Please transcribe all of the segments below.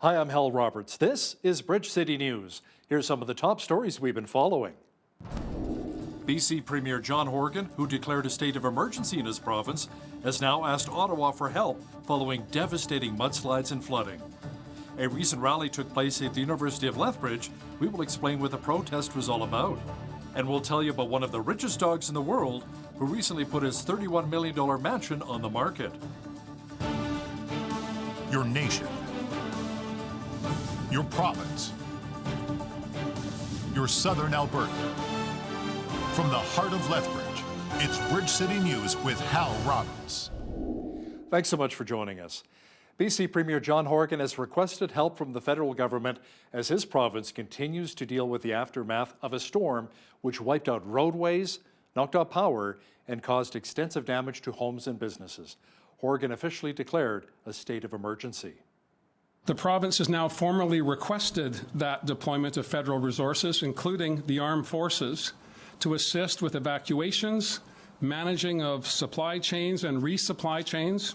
Hi, I'm Hal Roberts. This is Bridge City News. Here's some of the top stories we've been following. BC Premier John Horgan, who declared a state of emergency in his province, has now asked Ottawa for help following devastating mudslides and flooding. A recent rally took place at the University of Lethbridge. We will explain what the protest was all about. And we'll tell you about one of the richest dogs in the world who recently put his $31 million mansion on the market. Your nation, your province, your southern Alberta. From the heart of Lethbridge, it's Bridge City News with Hal Roberts. Thanks so much for joining us. BC Premier John Horgan has requested help from the federal government as his province continues to deal with the aftermath of a storm which wiped out roadways, knocked out power, and caused extensive damage to homes and businesses. Horgan officially declared a state of emergency. The province has now formally requested that deployment of federal resources, including the armed forces, to assist with evacuations, managing of supply chains and resupply chains,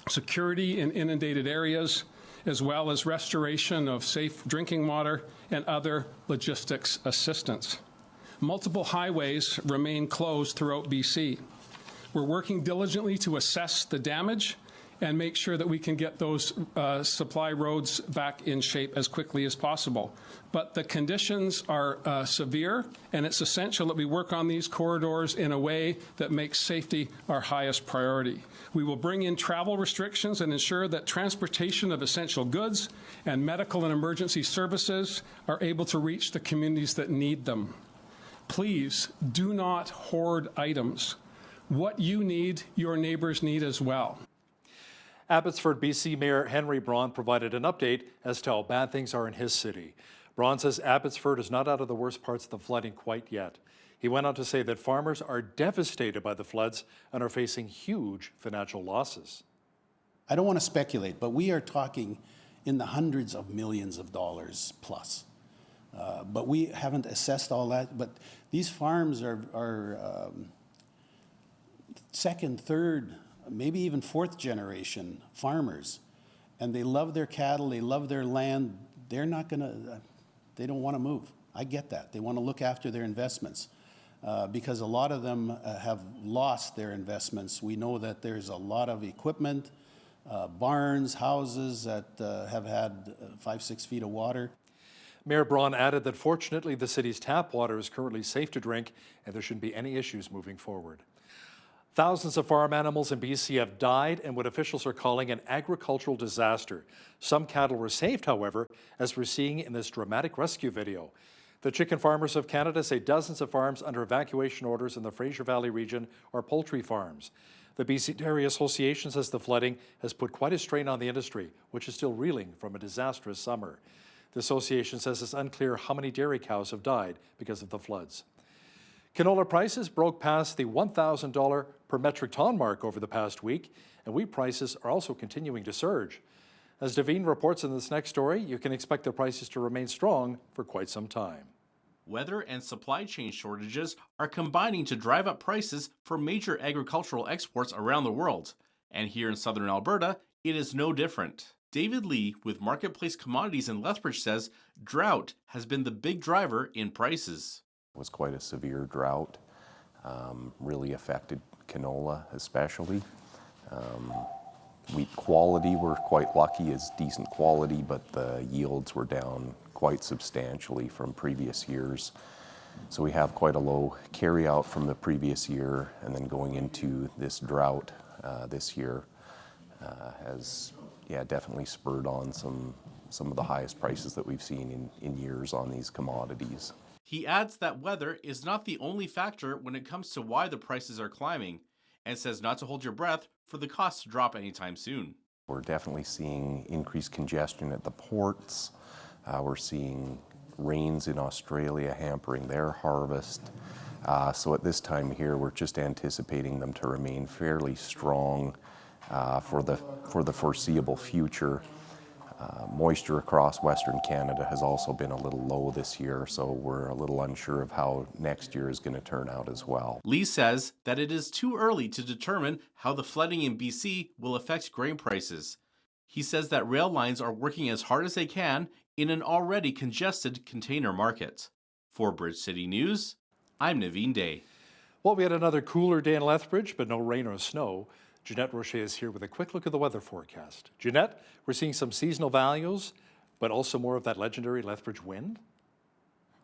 security in inundated areas, as well as restoration of safe drinking water and other logistics assistance. Multiple highways remain closed throughout BC. We're working diligently to assess the damage and make sure that we can get those supply roads back in shape as quickly as possible. But the conditions are severe, and it's essential that we work on these corridors in a way that makes safety our highest priority. We will bring in travel restrictions and ensure that transportation of essential goods and medical and emergency services are able to reach the communities that need them. Please do not hoard items. What you need, your neighbors need as well. Abbotsford, BC Mayor Henry Braun provided an update as to how bad things are in his city. Braun says Abbotsford is not out of the worst parts of the flooding quite yet. He went on to say that farmers are devastated by the floods and are facing huge financial losses. I don't want to speculate, but we are talking in the hundreds of millions of dollars plus. But we haven't assessed all that. But these farms are second, third, maybe even fourth generation farmers, and they love their cattle, they love their land. They're not gonna, they don't want to move. I get that. They want to look after their investments because a lot of them have lost their investments. We know that there's a lot of equipment, barns, houses that have had 5-6 feet of water. Mayor Braun added that fortunately the city's tap water is currently safe to drink and there shouldn't be any issues moving forward. Thousands of farm animals in BC have died in what officials are calling an agricultural disaster. Some cattle were saved, however, as we're seeing in this dramatic rescue video. The Chicken Farmers of Canada say dozens of farms under evacuation orders in the Fraser Valley region are poultry farms. The BC Dairy Association says the flooding has put quite a strain on the industry, which is still reeling from a disastrous summer. The association says it's unclear how many dairy cows have died because of the floods. Canola prices broke past the $1,000 per metric ton mark over the past week, and wheat prices are also continuing to surge. As Devine reports in this next story, you can expect the prices to remain strong for quite some time. Weather and supply chain shortages are combining to drive up prices for major agricultural exports around the world. And here in southern Alberta, it is no different. David Lee with Marketplace Commodities in Lethbridge says drought has been the big driver in prices. It was quite a severe drought, really affected canola especially. Wheat quality, we're quite lucky, is decent quality, but the yields were down quite substantially from previous years. So we have quite a low carryout from the previous year, and then going into this drought this year has definitely spurred on some of the highest prices that we've seen in years on these commodities. He adds that weather is not the only factor when it comes to why the prices are climbing, and says not to hold your breath for the cost to drop anytime soon. We're definitely seeing increased congestion at the ports. We're seeing rains in Australia hampering their harvest. So at this time here, we're just anticipating them to remain fairly strong for the foreseeable future. Moisture across Western Canada has also been a little low this year, so we're a little unsure of how next year is going to turn out as well. Lee says that it is too early to determine how the flooding in BC will affect grain prices. He says that rail lines are working as hard as they can in an already congested container market. For Bridge City News, I'm Naveen Day. Well, we had another cooler day in Lethbridge, but no rain or snow. Jeanette Rocher is here with a quick look at the weather forecast. Jeanette, we're seeing some seasonal values, but also more of that legendary Lethbridge wind?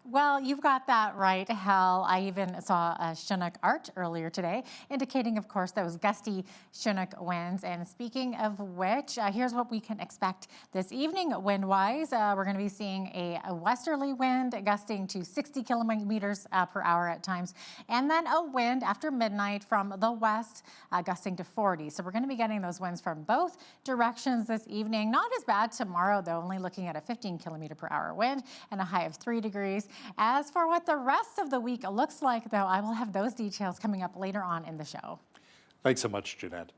Well, you've got that right, Hal. I even saw a Chinook art earlier today, indicating, of course, those gusty Chinook winds. And speaking of which, here's what we can expect this evening wind-wise. We're going to be seeing a westerly wind gusting to 60 kilometers per hour at times, and then a wind after midnight from the west gusting to 40. So we're going to be getting those winds from both directions this evening. Not as bad tomorrow, though, only looking at a 15 kilometer per hour wind and a high of 3 degrees. As for what the rest of the week looks like, though, I will have those details coming up later on in the show. Thanks so much, Jeanette.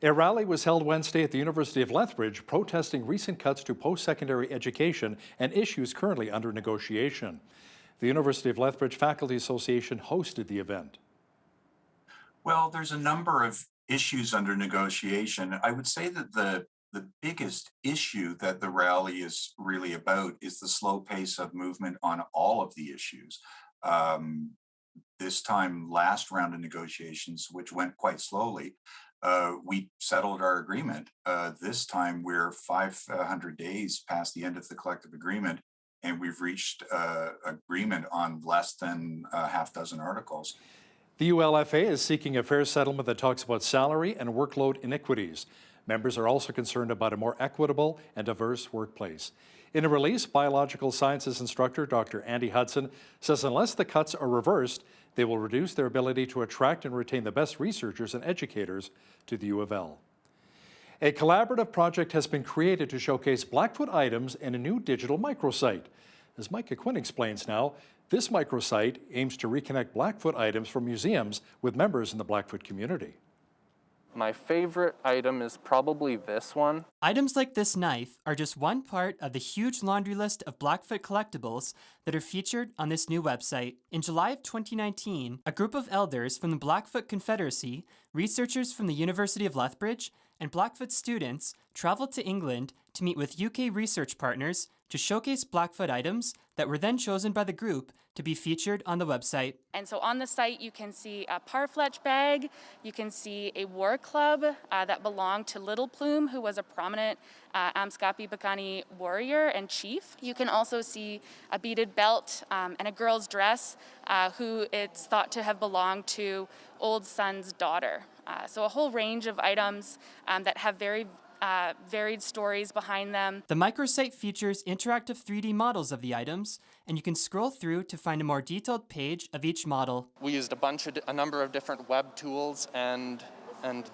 A rally was held Wednesday at the University of Lethbridge protesting recent cuts to post-secondary education and issues currently under negotiation. The University of Lethbridge Faculty Association hosted the event. Well, there's a number of issues under negotiation. I would say that the biggest issue that the rally is really about is the slow pace of movement on all of the issues. This time, last round of negotiations, which went quite slowly, we settled our agreement. This time, we're 500 days past the end of the collective agreement, and we've reached agreement on less than a half dozen articles. The ULFA is seeking a fair settlement that talks about salary and workload inequities. Members are also concerned about a more equitable and diverse workplace. In a release, biological sciences instructor Dr. Andy Hudson says unless the cuts are reversed, they will reduce their ability to attract and retain the best researchers and educators to the U of L. A collaborative project has been created to showcase Blackfoot items in a new digital microsite. As Micah Quinn explains now, this microsite aims to reconnect Blackfoot items from museums with members in the Blackfoot community. My favorite item is probably this one. Items like this knife are just one part of the huge laundry list of Blackfoot collectibles that are featured on this new website. In July of 2019, a group of elders from the Blackfoot Confederacy, researchers from the University of Lethbridge, and Blackfoot students traveled to England to meet with UK research partners to showcase Blackfoot items that were then chosen by the group to be featured on the website. And so on the site, you can see a parfletch bag, you can see a war club that belonged to Little Plume, who was a prominent Amskapi Bikani warrior and chief. You can also see a beaded belt and a girl's dress, who it's thought to have belonged to Old Son's daughter. So a whole range of items that have very varied stories behind them. The microsite features interactive 3D models of the items, and you can scroll through to find a more detailed page of each model. We used a number of different web tools and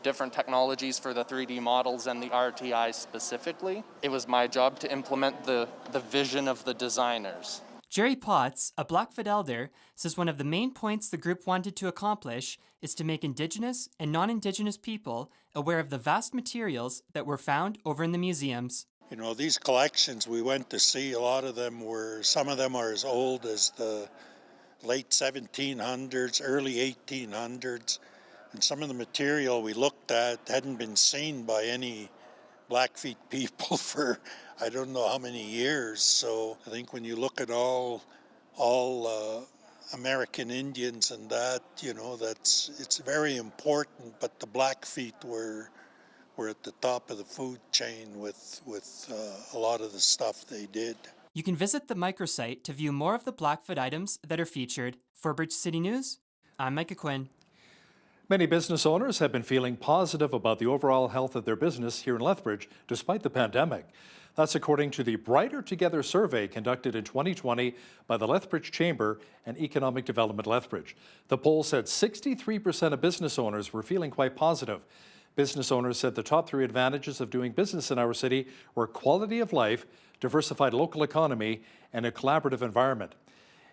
different technologies for the 3D models and the RTI specifically. It was my job to implement the vision of the designers. Jerry Potts, a Blackfoot elder, says one of the main points the group wanted to accomplish is to make Indigenous and non-Indigenous people aware of the vast materials that were found over in the museums. You know, these collections we went to see, some of them are as old as the late 1700s, early 1800s, and some of the material we looked at hadn't been seen by any Blackfeet people for I don't know how many years. So I think when you look at all American Indians and that, you know, it's very important. But the Blackfeet were at the top of the food chain with a lot of the stuff they did. You can visit the microsite to view more of the Blackfoot items that are featured. For Bridge City News, I'm Micah Quinn. Many business owners have been feeling positive about the overall health of their business here in Lethbridge despite the pandemic. That's according to the Brighter Together survey conducted in 2020 by the Lethbridge Chamber and Economic Development Lethbridge. The poll said 63% of business owners were feeling quite positive. Business owners said the top 3 advantages of doing business in our city were quality of life, diversified local economy, and a collaborative environment.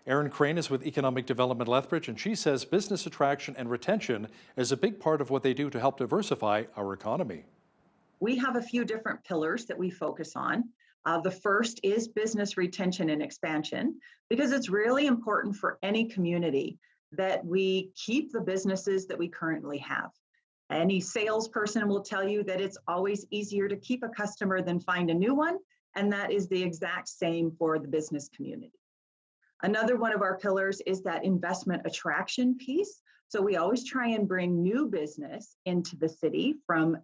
Erin Crane is with Economic Development Lethbridge, and she says business attraction and retention is a big part of what they do to help diversify our economy. We have a few different pillars that we focus on. The first is business retention and expansion, because it's really important for any community that we keep the businesses that we currently have. Any salesperson will tell you that it's always easier to keep a customer than find a new one, and that is the exact same for the business community. Another one of our pillars is that investment attraction piece. So we always try and bring new business into the city from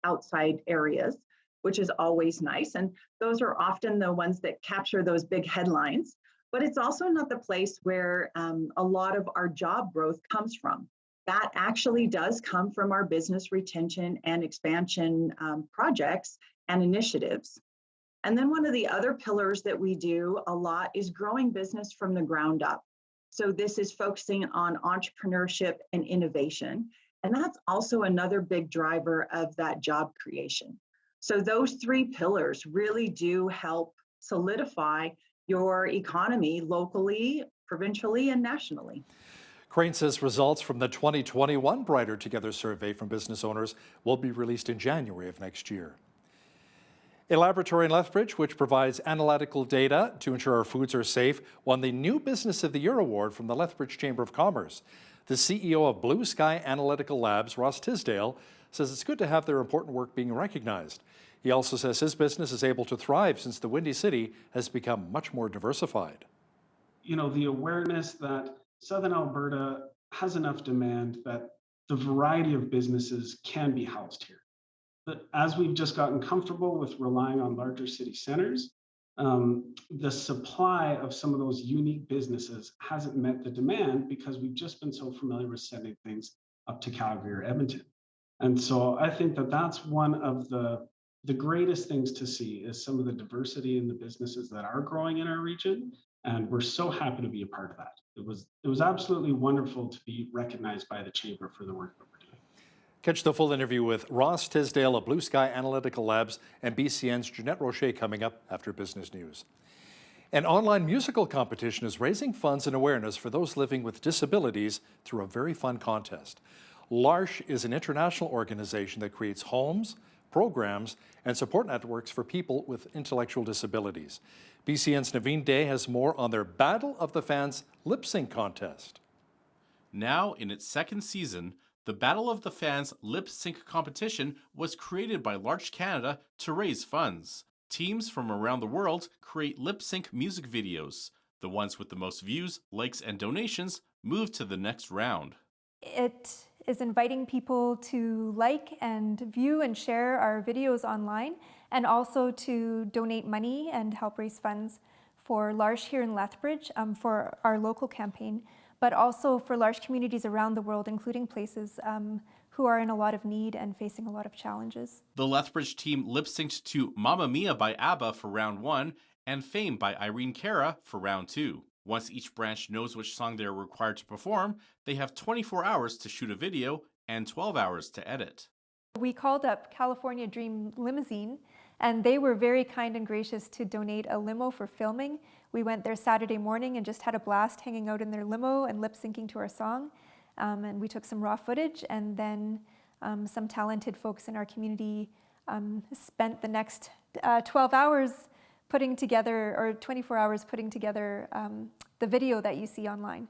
outside areas, which is always nice. And those are often the ones that capture those big headlines. But it's also not the place where a lot of our job growth comes from. That actually does come from our business retention and expansion projects and initiatives. And then one of the other pillars that we do a lot is growing business from the ground up. So this is focusing on entrepreneurship and innovation. And that's also another big driver of that job creation. So those three pillars really do help solidify your economy locally, provincially, and nationally. Crane says results from the 2021 Brighter Together survey from business owners will be released in January of next year. A laboratory in Lethbridge, which provides analytical data to ensure our foods are safe, won the New Business of the Year award from the Lethbridge Chamber of Commerce. The CEO of Blue Sky Analytical Labs, Ross Tisdale, says it's good to have their important work being recognized. He also says his business is able to thrive since the Windy City has become much more diversified. You know, the awareness that Southern Alberta has enough demand that the variety of businesses can be housed here. But as we've just gotten comfortable with relying on larger city centers, the supply of some of those unique businesses hasn't met the demand because we've just been so familiar with sending things up to Calgary or Edmonton. And so I think that that's one of the greatest things to see is some of the diversity in the businesses that are growing in our region. And we're so happy to be a part of that. It was absolutely wonderful to be recognized by the Chamber for the work that we're doing. Catch the full interview with Ross Tisdale of Blue Sky Analytical Labs and BCN's Jeanette Rocher coming up after business news. An online musical competition is raising funds and awareness for those living with disabilities through a very fun contest. L'Arche is an international organization that creates homes, programs, and support networks for people with intellectual disabilities. BCN's Naveen Day has more on their Battle of the Fans lip sync contest. Now, in its second season, the Battle of the Fans lip sync competition was created by L'Arche Canada to raise funds. Teams from around the world create lip sync music videos. The ones with the most views, likes, and donations move to the next round. It is inviting people to like and view and share our videos online, and also to donate money and help raise funds for L'Arche here in Lethbridge for our local campaign, but also for L'Arche communities around the world, including places who are in a lot of need and facing a lot of challenges. The Lethbridge team lip-synced to Mamma Mia by ABBA for round 1 and Fame by Irene Cara for round 2. Once each branch knows which song they are required to perform, they have 24 hours to shoot a video and 12 hours to edit. We called up California Dream Limousine, and they were very kind and gracious to donate a limo for filming. We went there Saturday morning and just had a blast hanging out in their limo and lip-syncing to our song. And we took some raw footage, and then some talented folks in our community spent the next 12 hours putting together, or 24 hours putting together the video that you see online,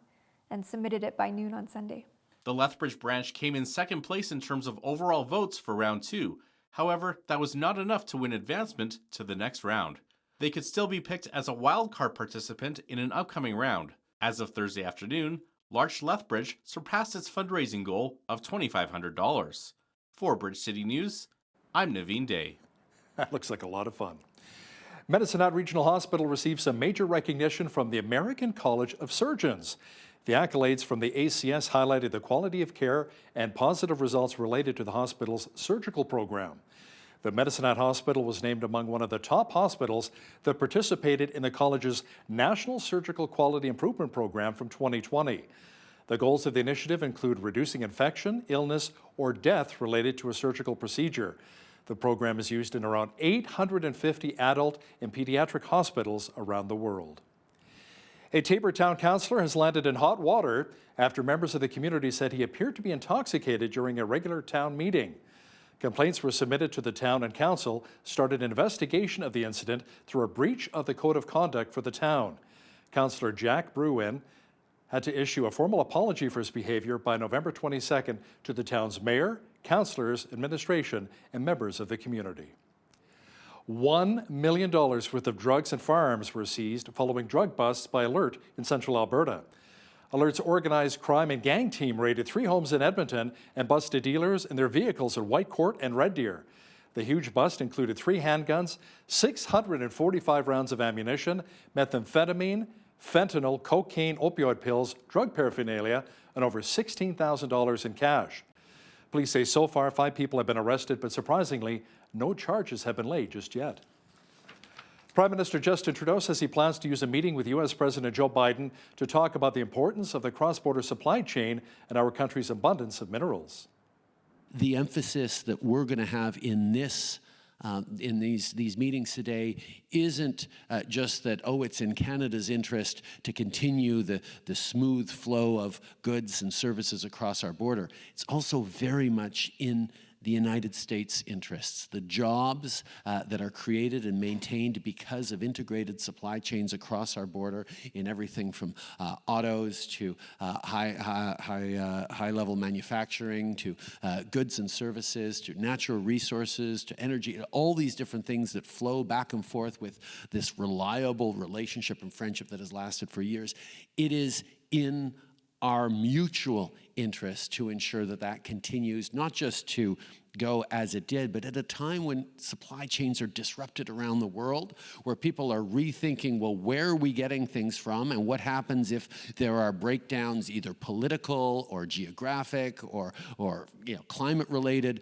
and submitted it by noon on Sunday. The Lethbridge branch came in second place in terms of overall votes for round 2. However, that was not enough to win advancement to the next round. They could still be picked as a wildcard participant in an upcoming round. As of Thursday afternoon, L'Arche Lethbridge surpassed its fundraising goal of $2,500. For Bridge City News, I'm Naveen Day. That looks like a lot of fun. Medicine Hat Regional Hospital received some major recognition from the American College of Surgeons. The accolades from the ACS highlighted the quality of care and positive results related to the hospital's surgical program. The Medicine Hat Hospital was named among one of the top hospitals that participated in the college's National Surgical Quality Improvement Program from 2020. The goals of the initiative include reducing infection, illness, or death related to a surgical procedure. The program is used in around 850 adult and pediatric hospitals around the world. A Taber Town councillor has landed in hot water after members of the community said he appeared to be intoxicated during a regular town meeting. Complaints were submitted to the town, and council started an investigation of the incident through a breach of the code of conduct for the town. Councillor Jack Bruin had to issue a formal apology for his behavior by November 22nd to the town's mayor, councillors, administration, and members of the community. $1 million worth of drugs and firearms were seized following drug busts by Alert in central Alberta. Alert's organized crime and gang team raided 3 homes in Edmonton and busted dealers and their vehicles at Whitecourt and Red Deer. The huge bust included 3 handguns, 645 rounds of ammunition, methamphetamine, fentanyl, cocaine, opioid pills, drug paraphernalia, and over $16,000 in cash. Police say so far 5 people have been arrested, but surprisingly, no charges have been laid just yet. Prime Minister Justin Trudeau says he plans to use a meeting with U.S. President Joe Biden to talk about the importance of the cross-border supply chain and our country's abundance of minerals. The emphasis that we're going to have in this in these meetings today isn't just that, oh, it's in Canada's interest to continue the smooth flow of goods and services across our border. It's also very much in the United States' interests. The jobs that are created and maintained because of integrated supply chains across our border in everything from autos to high-level manufacturing to goods and services to natural resources to energy, all these different things that flow back and forth with this reliable relationship and friendship that has lasted for years. It is in our mutual interest to ensure that that continues, not just to go as it did, but at a time when supply chains are disrupted around the world, where people are rethinking, well, where are we getting things from, and what happens if there are breakdowns, either political or geographic or climate related.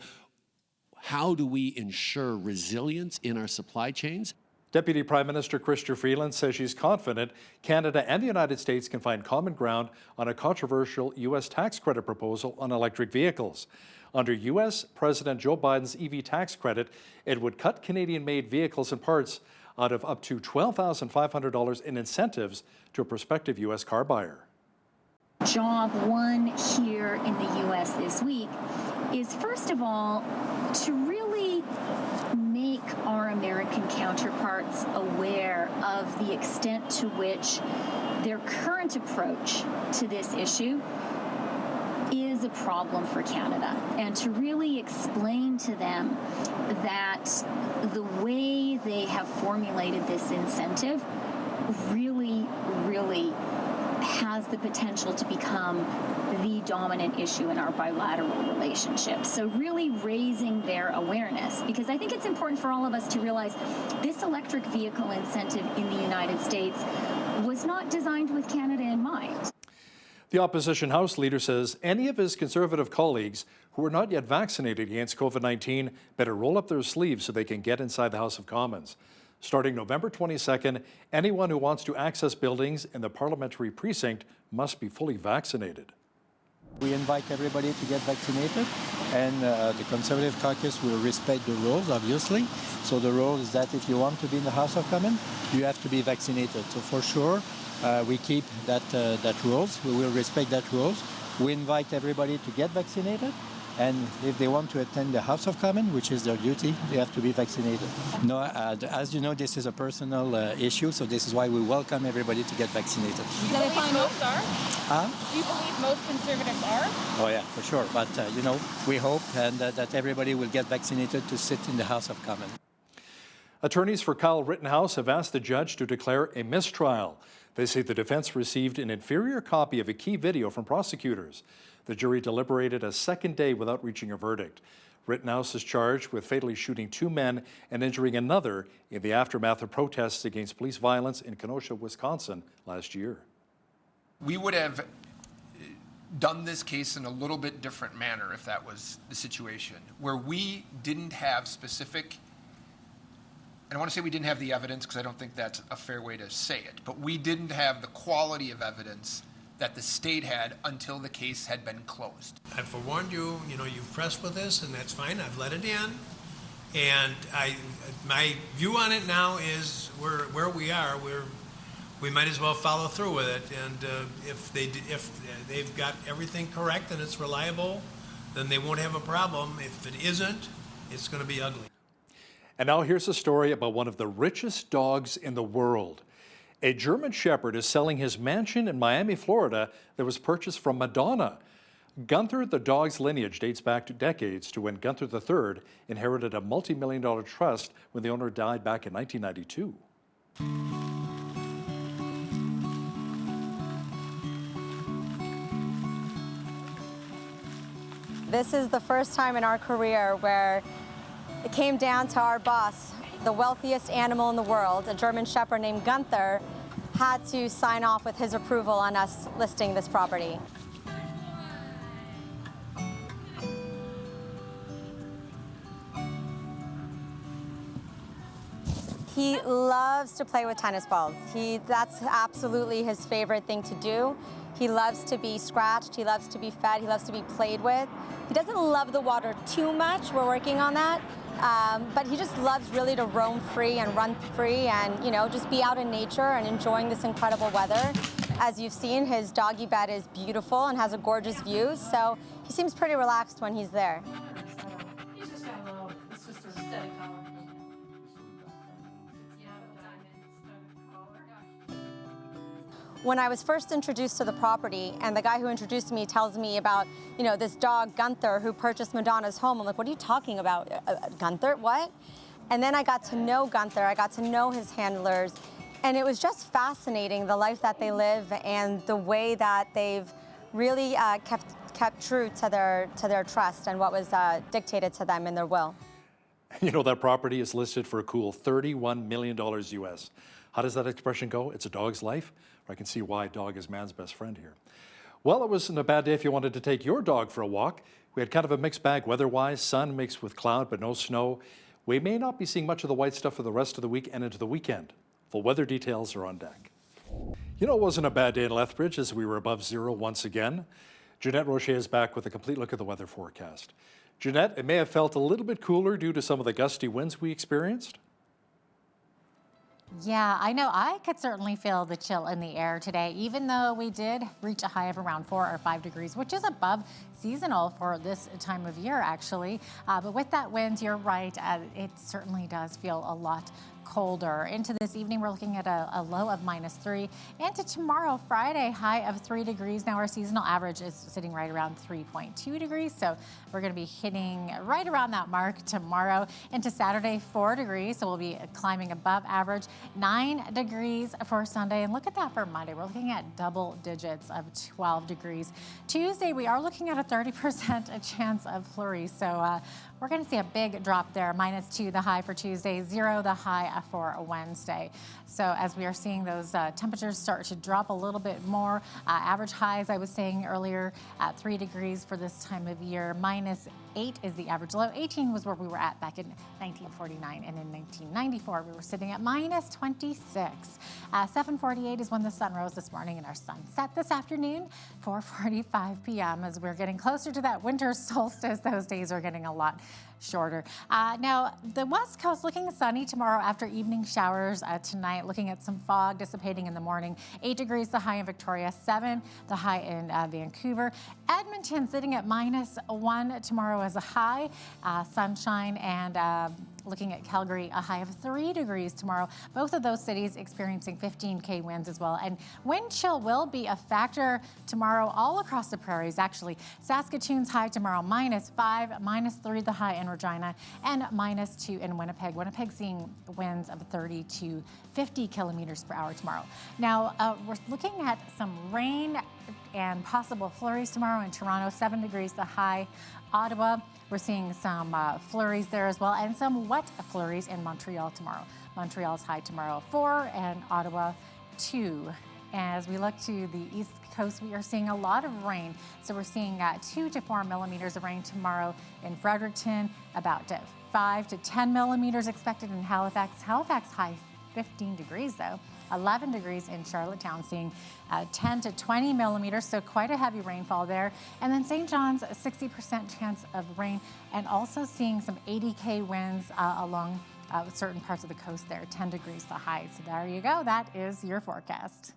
How do we ensure resilience in our supply chains? Deputy Prime Minister Chrystia Freeland says she's confident Canada and the United States can find common ground on a controversial U.S. tax credit proposal on electric vehicles. Under U.S. President Joe Biden's EV tax credit, it would cut Canadian-made vehicles and parts out of up to $12,500 in incentives to a prospective U.S. car buyer. Job one here in the U.S. this week is, first of all, to really make our American counterparts aware of the extent to which their current approach to this issue is a problem for Canada, and to really explain to them that the way they have formulated this incentive really has the potential to become the dominant issue in our bilateral relationship. So really raising their awareness, because I think it's important for all of us to realize this electric vehicle incentive in the United States was not designed with Canada in mind. The opposition House leader says any of his Conservative colleagues who are not yet vaccinated against COVID-19 better roll up their sleeves so they can get inside the House of Commons. Starting November 22nd, anyone who wants to access buildings in the parliamentary precinct must be fully vaccinated. We invite everybody to get vaccinated, and the Conservative caucus will respect the rules, obviously. So the rule is that if you want to be in the House of Commons, you have to be vaccinated. So for sure, we keep that rules. We will respect that rules. We invite everybody to get vaccinated. And if they want to attend the House of Commons, which is their duty, they have to be vaccinated. No, as you know, this is a personal issue, so this is why we welcome everybody to get vaccinated. Do you believe most are? Do you believe most Conservatives are? Oh yeah, for sure. But we hope that everybody will get vaccinated to sit in the House of Commons. Attorneys for Kyle Rittenhouse have asked the judge to declare a mistrial. They say the defense received an inferior copy of a key video from prosecutors. The jury deliberated a second day without reaching a verdict. Rittenhouse is charged with fatally shooting 2 men and injuring another in the aftermath of protests against police violence in Kenosha, Wisconsin last year. We would have done this case in a little bit different manner if that was the situation, where we didn't have specific, I don't want to say we didn't have the evidence because I don't think that's a fair way to say it, but we didn't have the quality of evidence that the state had until the case had been closed. I've forewarned you, you've pressed with this, and that's fine. I've let it in. And my view on it now is where we are, we might as well follow through with it. And if they've got everything correct and it's reliable, then they won't have a problem. If it isn't, it's going to be ugly. And now here's a story about one of the richest dogs in the world. A German Shepherd is selling his mansion in Miami, Florida that was purchased from Madonna. Gunther the dog's lineage dates back to decades to when Gunther III inherited a multi-million-dollar trust when the owner died back in 1992. This is the first time in our career where it came down to our boss, the wealthiest animal in the world, a German Shepherd named Gunther, had to sign off with his approval on us listing this property. He loves to play with tennis balls. That's absolutely his favorite thing to do. He loves to be scratched, he loves to be fed, he loves to be played with. He doesn't love the water too much, we're working on that, but he just loves really to roam free and run free and, you know, just be out in nature and enjoying this incredible weather. As you've seen, his doggy bed is beautiful and has a gorgeous view, so he seems pretty relaxed when he's there. When I was first introduced to the property, and the guy who introduced me tells me about, you know, this dog, Gunther, who purchased Madonna's home, I'm like, what are you talking about? Gunther, what? And then I got to know Gunther, I got to know his handlers, and it was just fascinating, the life that they live and the way that they've really kept true to their trust and what was dictated to them in their will. You know, that property is listed for a cool $31 million US. How does that expression go? It's a dog's life? I can see why dog is man's best friend here. Well, it wasn't a bad day if you wanted to take your dog for a walk. We had kind of a mixed bag weather-wise, sun mixed with cloud, but no snow. We may not be seeing much of the white stuff for the rest of the week and into the weekend. Full weather details are on deck. You know, it wasn't a bad day in Lethbridge as we were above zero once again. Jeanette Rocher is back with a complete look at the weather forecast. Jeanette, it may have felt a little bit cooler due to some of the gusty winds we experienced. Yeah, I know. I could certainly feel the chill in the air today, even though we did reach a high of around 4 or 5 degrees, which is above seasonal for this time of year, actually. But with that wind, you're right, it certainly does feel a lot colder. Into this evening, we're looking at a low of -3. Into tomorrow, Friday, high of 3 degrees. Now, our seasonal average is sitting right around 3.2 degrees, so we're going to be hitting right around that mark tomorrow. Into Saturday, 4 degrees, so we'll be climbing above average. 9 degrees for Sunday, and look at that for Monday. We're looking at double digits of 12 degrees. Tuesday, we are looking at a 30% chance of flurries, so we're going to see a big drop there. -2 the high for Tuesday, 0 the high for Wednesday. So as we are seeing those temperatures start to drop a little bit more, average highs, I was saying earlier, at 3 degrees for this time of year. -8 is the average low. 18 was where we were at back in 1949, and in 1994 we were sitting at -26. 7:48 is when the sun rose this morning, and our sun set this afternoon, 4:45 p.m. As we're getting closer to that winter solstice, those days are getting a lot shorter. Now, the West Coast looking sunny tomorrow after evening showers tonight, looking at some fog dissipating in the morning. 8 degrees the high in Victoria, 7 the high in Vancouver. Edmonton sitting at -1 tomorrow as a high. Sunshine, and looking at Calgary, a high of 3 degrees tomorrow. Both of those cities experiencing 15K winds as well. And wind chill will be a factor tomorrow all across the prairies, actually. Saskatoon's high tomorrow, -5, -3 the high in Regina, and -2 in Winnipeg. Winnipeg seeing winds of 30 to 50 kilometers per hour tomorrow. Now, we're looking at some rain and possible flurries tomorrow in Toronto, 7 degrees the high. Ottawa, we're seeing some flurries there as well, and some wet flurries in Montreal tomorrow. Montreal's high tomorrow, 4, and Ottawa, 2. As we look to the east coast, we are seeing a lot of rain. So we're seeing 2 to 4 millimeters of rain tomorrow in Fredericton, about 5 to 10 millimeters expected in Halifax. Halifax high 15 degrees though. 11 degrees in Charlottetown, seeing 10 to 20 millimeters, so quite a heavy rainfall there. And then St. John's, 60% chance of rain, and also seeing some 80K winds along certain parts of the coast there, 10 degrees the high. So there you go, that is your forecast.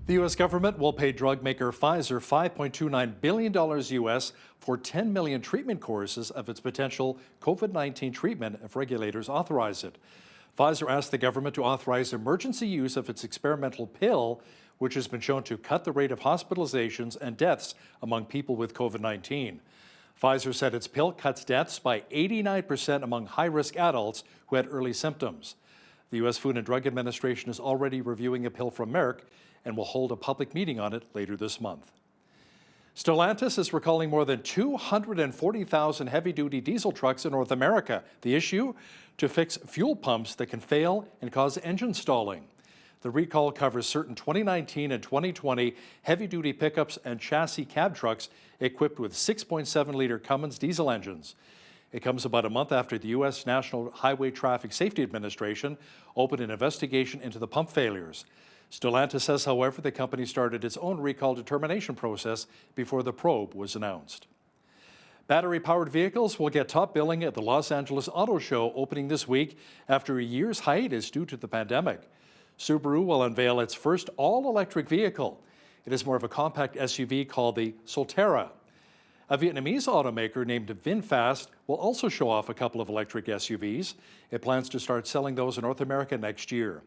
The U.S. government will pay drug maker Pfizer $5.29 billion US for 10 million treatment courses of its potential COVID-19 treatment if regulators authorize it. Pfizer asked the government to authorize emergency use of its experimental pill, which has been shown to cut the rate of hospitalizations and deaths among people with COVID-19. Pfizer said its pill cuts deaths by 89% among high-risk adults who had early symptoms. The U.S. Food and Drug Administration is already reviewing a pill from Merck and will hold a public meeting on it later this month. Stalantis is recalling more than 240,000 heavy-duty diesel trucks in North America. The issue? To fix fuel pumps that can fail and cause engine stalling. The recall covers certain 2019 and 2020 heavy-duty pickups and chassis cab trucks equipped with 6.7-liter Cummins diesel engines. It comes about a month after the U.S. National Highway Traffic Safety Administration opened an investigation into the pump failures. Stalantis says, however, the company started its own recall determination process before the probe was announced. Battery-powered vehicles will get top billing at the Los Angeles Auto Show opening this week after a year's hiatus due to the pandemic. Subaru will unveil its first all-electric vehicle. It is more of a compact SUV called the Solterra. A Vietnamese automaker named VinFast will also show off a couple of electric SUVs. It plans to start selling those in North America next year.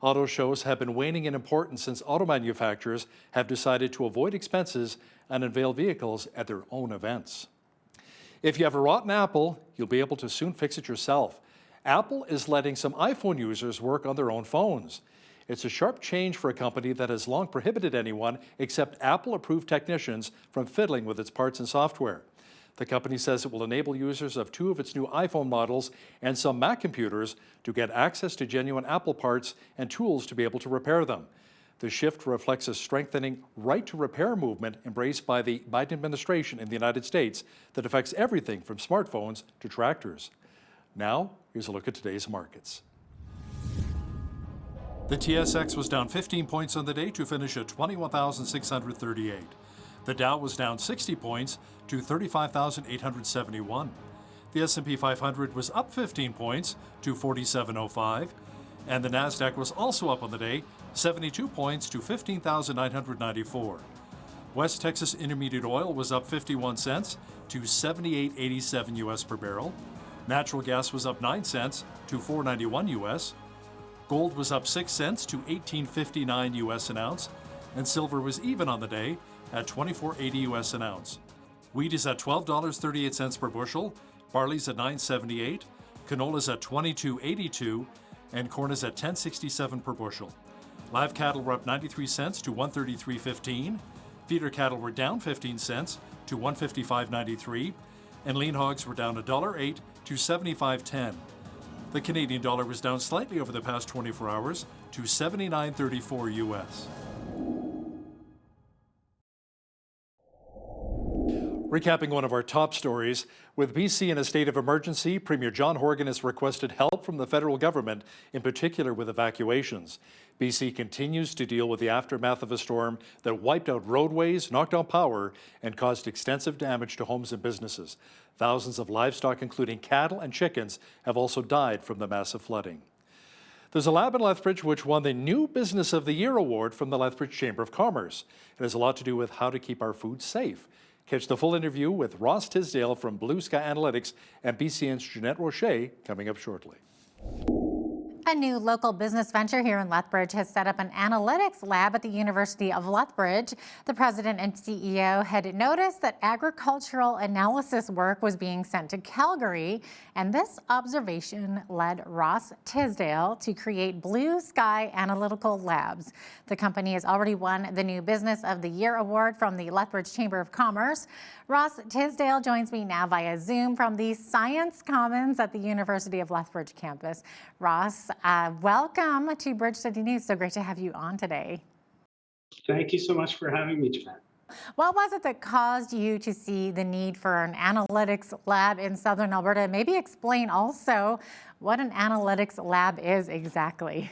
Auto shows have been waning in importance since auto manufacturers have decided to avoid expenses and unveil vehicles at their own events. If you have a rotten apple, you'll be able to soon fix it yourself. Apple is letting some iPhone users work on their own phones. It's a sharp change for a company that has long prohibited anyone except Apple-approved technicians from fiddling with its parts and software. The company says it will enable users of 2 of its new iPhone models and some Mac computers to get access to genuine Apple parts and tools to be able to repair them. The shift reflects a strengthening right-to-repair movement embraced by the Biden administration in the United States that affects everything from smartphones to tractors. Now, here's a look at today's markets. The TSX was down 15 points on the day to finish at 21,638. The Dow was down 60 points to 35,871. The S&P 500 was up 15 points to 4705. And the NASDAQ was also up on the day, 72 points to 15,994. West Texas Intermediate Oil was up 51 cents to 78.87 U.S. per barrel. Natural gas was up 9 cents to 4.91 U.S. Gold was up 6 cents to 18.59 U.S. an ounce, and silver was even on the day at 24.80 U.S. an ounce. Wheat is at $12.38 per bushel, barley's at $9.78, canola's at $22.82, and corn is at $10.67 per bushel. Live cattle were up 93 cents to 133.15, feeder cattle were down 15 cents to 155.93, and lean hogs were down $1.08 to 75.10. The Canadian dollar was down slightly over the past 24 hours to 79.34 U.S. Recapping one of our top stories, with BC in a state of emergency, Premier John Horgan has requested help from the federal government, in particular with evacuations. BC continues to deal with the aftermath of a storm that wiped out roadways, knocked out power, and caused extensive damage to homes and businesses. Thousands of livestock, including cattle and chickens, have also died from the massive flooding. There's a lab in Lethbridge which won the New Business of the Year award from the Lethbridge Chamber of Commerce. It has a lot to do with how to keep our food safe. Catch the full interview with Ross Tisdale from Blue Sky Analytics and BCN's Jeanette Rocher coming up shortly. A new local business venture here in Lethbridge has set up an analytics lab at the University of Lethbridge. The president and CEO had noticed that agricultural analysis work was being sent to Calgary, and this observation led Ross Tisdale to create Blue Sky Analytical Labs. The company has already won the New Business of the Year award from the Lethbridge Chamber of Commerce. Ross Tisdale joins me now via Zoom from the Science Commons at the University of Lethbridge campus. Ross, welcome to Bridge City News. So great to have you on today. Thank you so much for having me, Jeanette. What was it that caused you to see the need for an analytics lab in Southern Alberta? Maybe explain also what an analytics lab is exactly.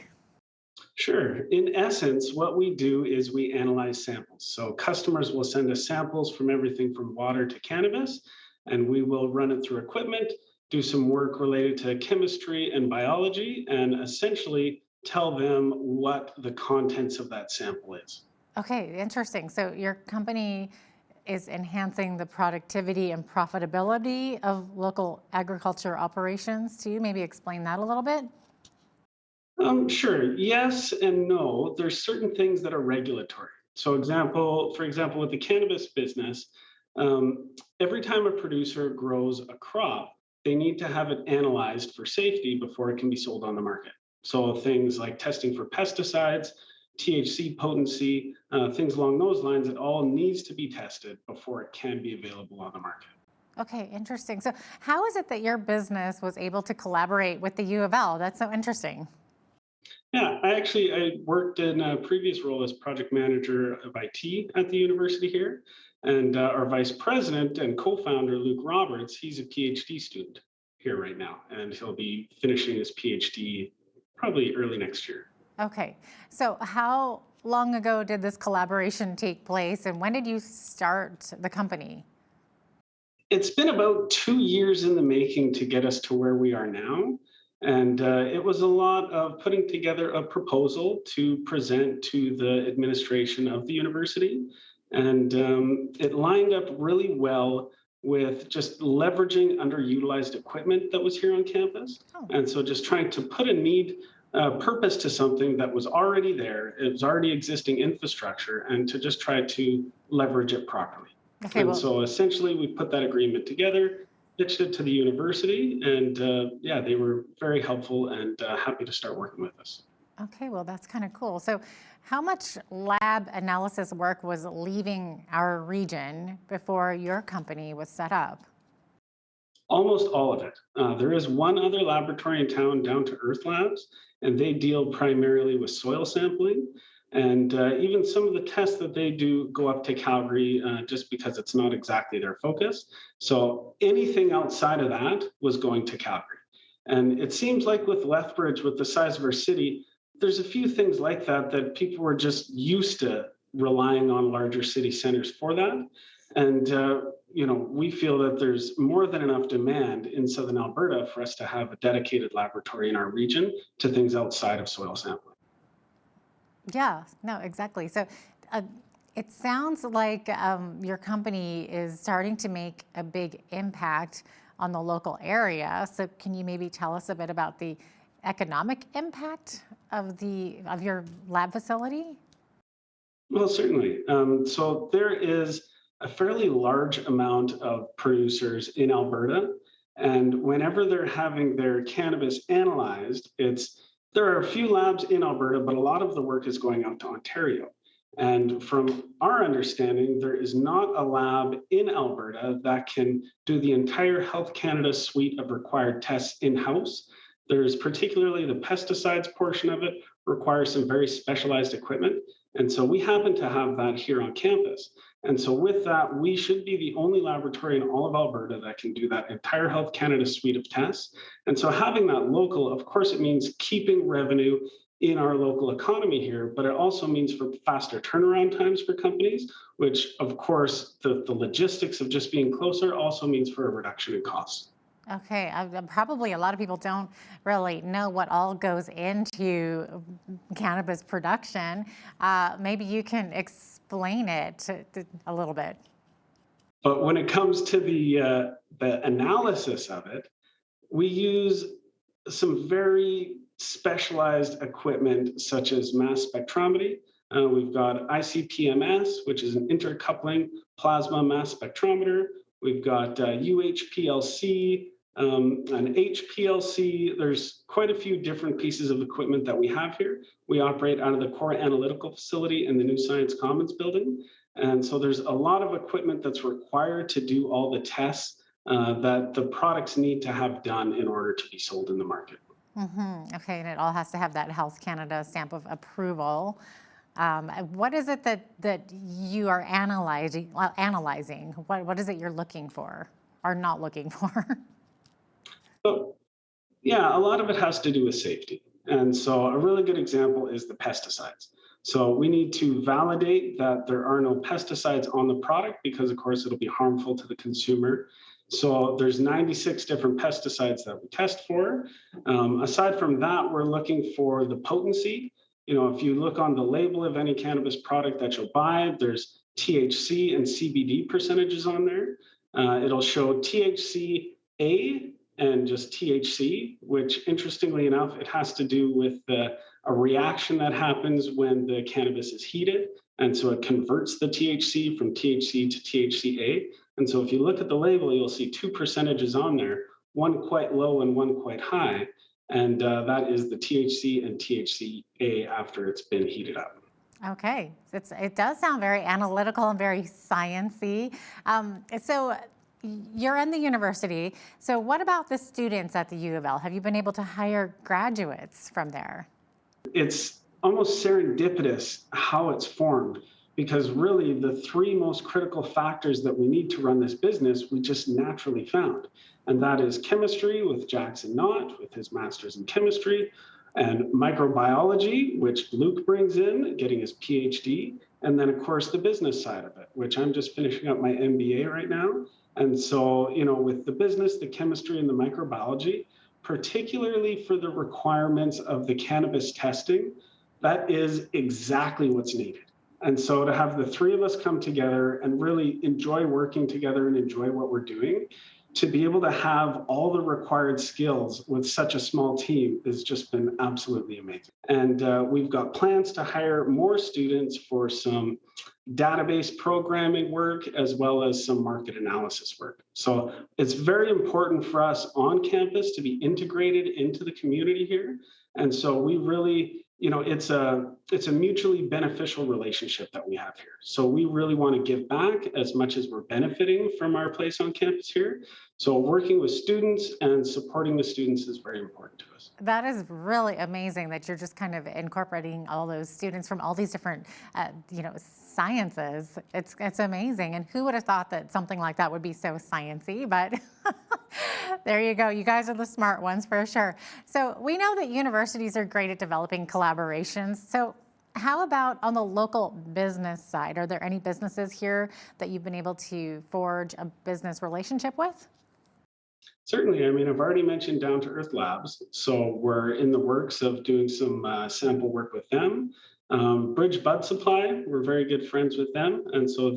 Sure. In essence, what we do is we analyze samples. So customers will send us samples from everything from water to cannabis, and we will run it through equipment, do some work related to chemistry and biology, and essentially tell them what the contents of that sample is. Okay, interesting. So your company is enhancing the productivity and profitability of local agriculture operations too. Maybe explain that a little bit. Sure. Yes and no. There's certain things that are regulatory. So, for example, with the cannabis business, every time a producer grows a crop, they need to have it analyzed for safety before it can be sold on the market. So, things like testing for pesticides, THC potency, things along those lines, it all needs to be tested before it can be available on the market. Okay, interesting. So how is it that your business was able to collaborate with the U of L? That's so interesting. Yeah, I worked in a previous role as project manager of IT at the university here. And our vice president and co-founder, Luke Roberts, he's a PhD student here right now. And he'll be finishing his PhD probably early next year. Okay, so how long ago did this collaboration take place and when did you start the company? It's been about 2 years in the making to get us to where we are now. And it was a lot of putting together a proposal to present to the administration of the university. And it lined up really well with just leveraging underutilized equipment that was here on campus. Oh. And so just trying to put a purpose to something that was already there, it was already existing infrastructure, and to just try to leverage it properly. Okay, and so essentially we put that agreement together, pitched it to the university, and yeah, they were very helpful and happy to start working with us. Okay, well, that's kind of cool. So how much lab analysis work was leaving our region before your company was set up? Almost all of it. There is one other laboratory in town, Down to Earth Labs, and they deal primarily with soil sampling. And even some of the tests that they do go up to Calgary just because it's not exactly their focus. So anything outside of that was going to Calgary. And it seems like with Lethbridge, with the size of our city, there's a few things like that people were just used to relying on larger city centers for that. And we feel that there's more than enough demand in Southern Alberta for us to have a dedicated laboratory in our region to things outside of soil sampling. Yeah, no, exactly. So it sounds like your company is starting to make a big impact on the local area. So can you maybe tell us a bit about the economic impact of your lab facility? Well, certainly. So there is a fairly large amount of producers in Alberta, and whenever they're having their cannabis analyzed, there are a few labs in Alberta, but a lot of the work is going out to Ontario. And from our understanding, there is not a lab in Alberta that can do the entire Health Canada suite of required tests in-house. There's particularly the pesticides portion of it requires some very specialized equipment. And so we happen to have that here on campus. And so with that, we should be the only laboratory in all of Alberta that can do that entire Health Canada suite of tests. And so having that local, of course, it means keeping revenue in our local economy here, but it also means for faster turnaround times for companies, which of course, the logistics of just being closer also means for a reduction in costs. Okay, probably a lot of people don't really know what all goes into cannabis production. Maybe you can explain it a little bit. But when it comes to the analysis of it, we use some very specialized equipment such as mass spectrometry. We've got ICP-MS, which is an intercoupling plasma mass spectrometer. We've got UHPLC, an HPLC. There's quite a few different pieces of equipment that we have here. We operate out of the core analytical facility in the New Science Commons building. And so there's a lot of equipment that's required to do all the tests that the products need to have done in order to be sold in the market. Mm-hmm. Okay, and it all has to have that Health Canada stamp of approval. What is it that you are analyzing? What is it you're looking for or not looking for? So, yeah, a lot of it has to do with safety. And so a really good example is the pesticides. So we need to validate that there are no pesticides on the product because, of course, it'll be harmful to the consumer. So there's 96 different pesticides that we test for. Aside from that, we're looking for the potency. If you look on the label of any cannabis product that you'll buy, there's THC and CBD percentages on there. It'll show THC-A and just THC, which interestingly enough, it has to do with a reaction that happens when the cannabis is heated. And so it converts the THC from THC to THCA. And so if you look at the label, you'll see 2 percentages on there, one quite low and one quite high. And that is the THC and THCA after it's been heated up. Okay, it does sound very analytical and very sciencey. So you're in the university. So what about the students at the U of L? Have you been able to hire graduates from there? It's almost serendipitous how it's formed, because really the 3 most critical factors that we need to run this business, we just naturally found. And that is chemistry with Jackson Knott, with his master's in chemistry, and microbiology, which Luke brings in, getting his PhD, and then of course the business side of it, which I'm just finishing up my MBA right now. And so, you know, with the business, the chemistry, and the microbiology, particularly for the requirements of the cannabis testing, that is exactly what's needed. And so to have the 3 of us come together and really enjoy working together and enjoy what we're doing, to be able to have all the required skills with such a small team has just been absolutely amazing. And we've got plans to hire more students for some database programming work, as well as some market analysis work. So it's very important for us on campus to be integrated into the community here. And so we really, you know, it's a mutually beneficial relationship that we have here. So we really want to give back as much as we're benefiting from our place on campus here. So working with students and supporting the students is very important to us. That is really amazing that you're just kind of incorporating all those students from all these different, sciences. It's amazing. And who would have thought that something like that would be so sciencey? But there you go. You guys are the smart ones for sure. So we know that universities are great at developing collaborations. So how about on the local business side? Are there any businesses here that you've been able to forge a business relationship with? Certainly. I mean, I've already mentioned Down to Earth Labs. So we're in the works of doing some sample work with them. Bridge Bud Supply, we're very good friends with them. And so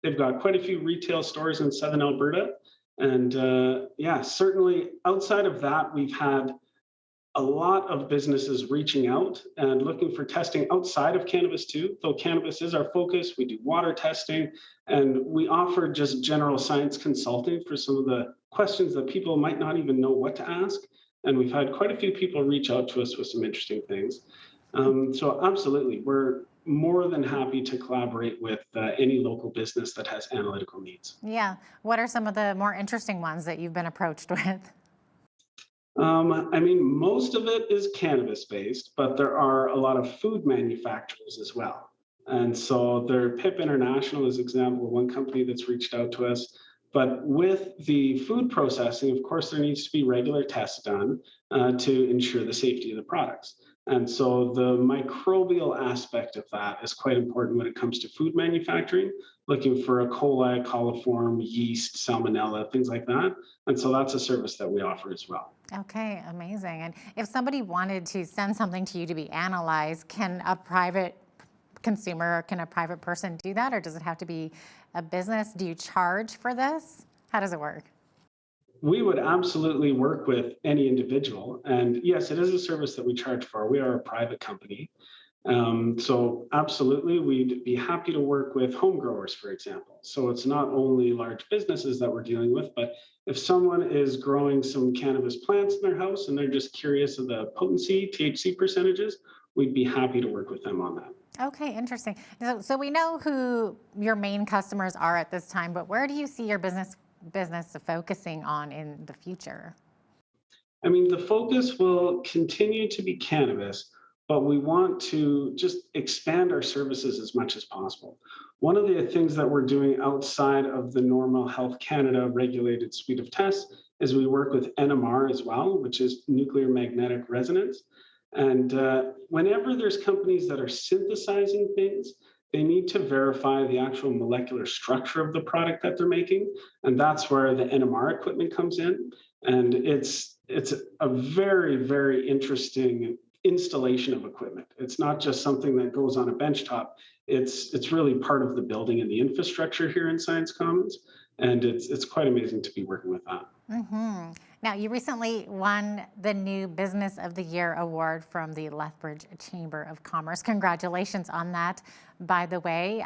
they've got quite a few retail stores in Southern Alberta. And certainly outside of that, we've had a lot of businesses reaching out and looking for testing outside of cannabis too. Though cannabis is our focus, we do water testing, and we offer just general science consulting for some of the questions that people might not even know what to ask. And we've had quite a few people reach out to us with some interesting things. So absolutely, we're more than happy to collaborate with any local business that has analytical needs. Yeah. What are some of the more interesting ones that you've been approached with? I mean, most of it is cannabis-based, but there are a lot of food manufacturers as well. And so PIP International is an example of one company that's reached out to us. But with the food processing, of course, there needs to be regular tests done to ensure the safety of the products. And so the microbial aspect of that is quite important when it comes to food manufacturing, looking for E. coli, coliform, yeast, salmonella, things like that. And so that's a service that we offer as well. Okay, amazing. And if somebody wanted to send something to you to be analyzed, can a private consumer or can a private person do that? Or does it have to be a business? Do you charge for this? How does it work? We would absolutely work with any individual. And yes, it is a service that we charge for. We are a private company. So absolutely, we'd be happy to work with home growers, for example. So it's not only large businesses that we're dealing with, but if someone is growing some cannabis plants in their house and they're just curious of the potency, THC percentages, we'd be happy to work with them on that. Okay, interesting. So we know who your main customers are at this time, but where do you see your business focusing on in the future? I mean, the focus will continue to be cannabis, but we want to just expand our services as much as possible. One of the things that we're doing outside of the normal Health Canada regulated suite of tests is we work with NMR as well, which is nuclear magnetic resonance. And whenever there's companies that are synthesizing things, they need to verify the actual molecular structure of the product that they're making. And that's where the NMR equipment comes in. And it's a very, very interesting installation of equipment. It's not just something that goes on a benchtop. It's really part of the building and the infrastructure here in Science Commons. And it's quite amazing to be working with that. Mm-hmm. Now, you recently won the new Business of the Year award from the Lethbridge Chamber of Commerce. Congratulations on that, by the way.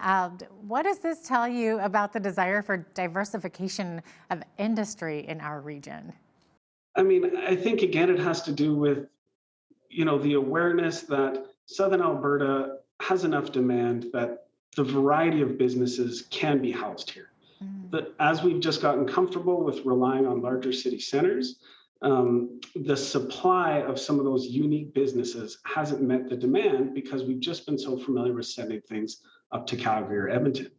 What does this tell you about the desire for diversification of industry in our region? I mean, I think, again, it has to do with, the awareness that Southern Alberta has enough demand that the variety of businesses can be housed here. But as we've just gotten comfortable with relying on larger city centers, the supply of some of those unique businesses hasn't met the demand because we've just been so familiar with sending things up to Calgary or Edmonton.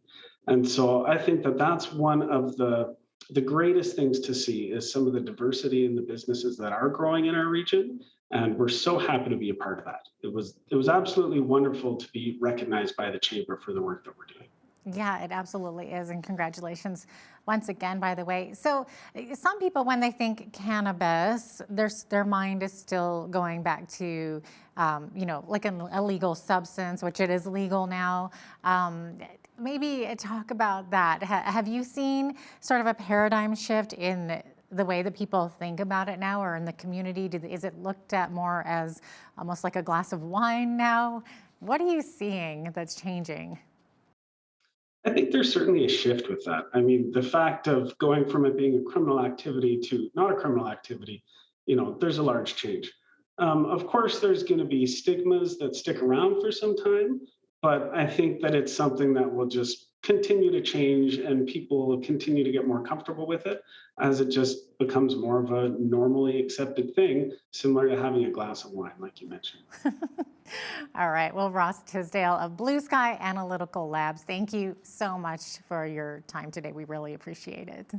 And so I think that that's one of the greatest things to see is some of the diversity in the businesses that are growing in our region. And we're so happy to be a part of that. It was absolutely wonderful to be recognized by the Chamber for the work that we're doing. Yeah, it absolutely is. And congratulations once again, by the way. So some people, when they think cannabis, their mind is still going back to, like an illegal substance, which it is legal now. Maybe talk about that. Have you seen sort of a paradigm shift in the way that people think about it now, or in the community? Is it looked at more as almost like a glass of wine now? What are you seeing that's changing? I think there's certainly a shift with that. I mean, the fact of going from it being a criminal activity to not a criminal activity, there's a large change. Of course, there's going to be stigmas that stick around for some time, but I think that it's something that will just continue to change and people will continue to get more comfortable with it as it just becomes more of a normally accepted thing, similar to having a glass of wine, like you mentioned. All right. Well, Ross Tisdale of Blue Sky Analytical Labs, thank you so much for your time today. We really appreciate it.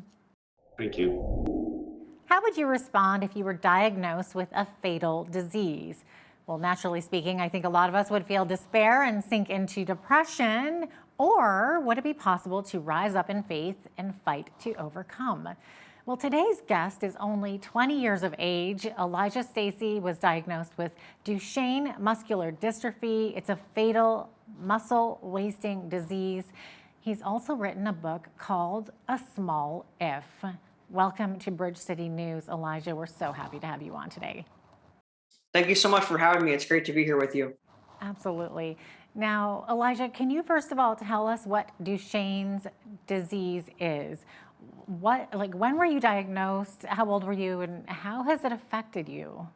Thank you. How would you respond if you were diagnosed with a fatal disease? Well, naturally speaking, I think a lot of us would feel despair and sink into depression. Or would it be possible to rise up in faith and fight to overcome? Well, today's guest is only 20 years of age. Elijah Stacey was diagnosed with Duchenne muscular dystrophy. It's a fatal muscle wasting disease. He's also written a book called A Small If. Welcome to Bridge City News, Elijah. We're so happy to have you on today. Thank you so much for having me. It's great to be here with you. Absolutely. Now, Elijah, can you first of all tell us what Duchenne's disease is? When were you diagnosed? How old were you, and how has it affected you?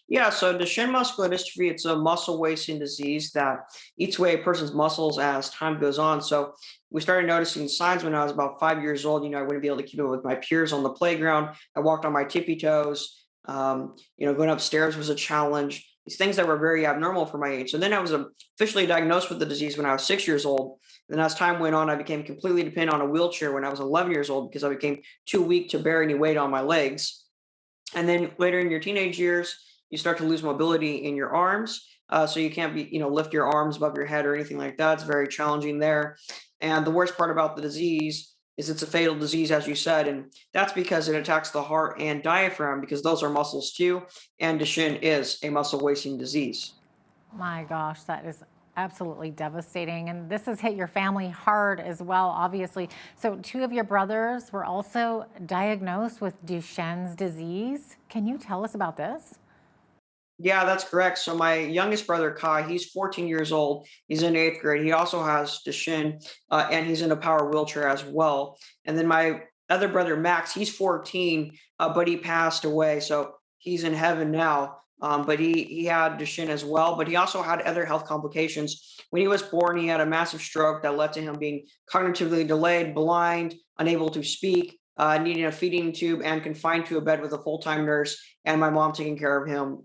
Yeah, so Duchenne muscular dystrophy, it's a muscle wasting disease that eats away a person's muscles as time goes on. So we started noticing signs when I was about 5 years old. I wouldn't be able to keep up with my peers on the playground. I walked on my tippy toes. Going upstairs was a challenge. These things that were very abnormal for my age. So then I was officially diagnosed with the disease when I was 6 years old. And then as time went on, I became completely dependent on a wheelchair when I was 11 years old because I became too weak to bear any weight on my legs. And then later in your teenage years, you start to lose mobility in your arms. So you can't lift your arms above your head or anything like that. It's very challenging there. And the worst part about the disease is it's a fatal disease, as you said, and that's because it attacks the heart and diaphragm because those are muscles too, and Duchenne is a muscle wasting disease. My gosh, that is absolutely devastating, and this has hit your family hard as well, obviously. So 2 of your brothers were also diagnosed with Duchenne's disease. Can you tell us about this? Yeah, that's correct. So my youngest brother, Kai, he's 14 years old. He's in 8th grade. He also has Duchenne, and he's in a power wheelchair as well. And then my other brother, Max, he's 14, but he passed away. So he's in heaven now. But he had Duchenne as well. But he also had other health complications. When he was born, he had a massive stroke that led to him being cognitively delayed, blind, unable to speak, needing a feeding tube, and confined to a bed with a full-time nurse, and my mom taking care of him,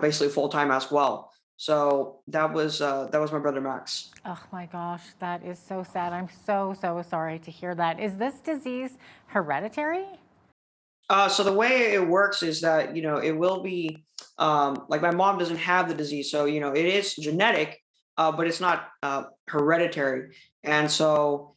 basically full-time as well. So that was my brother Max. Oh my gosh, that is so sad. I'm so sorry to hear that. Is this disease hereditary? So the way it works is that it will be like my mom doesn't have the disease, so it is genetic, but it's not hereditary, and so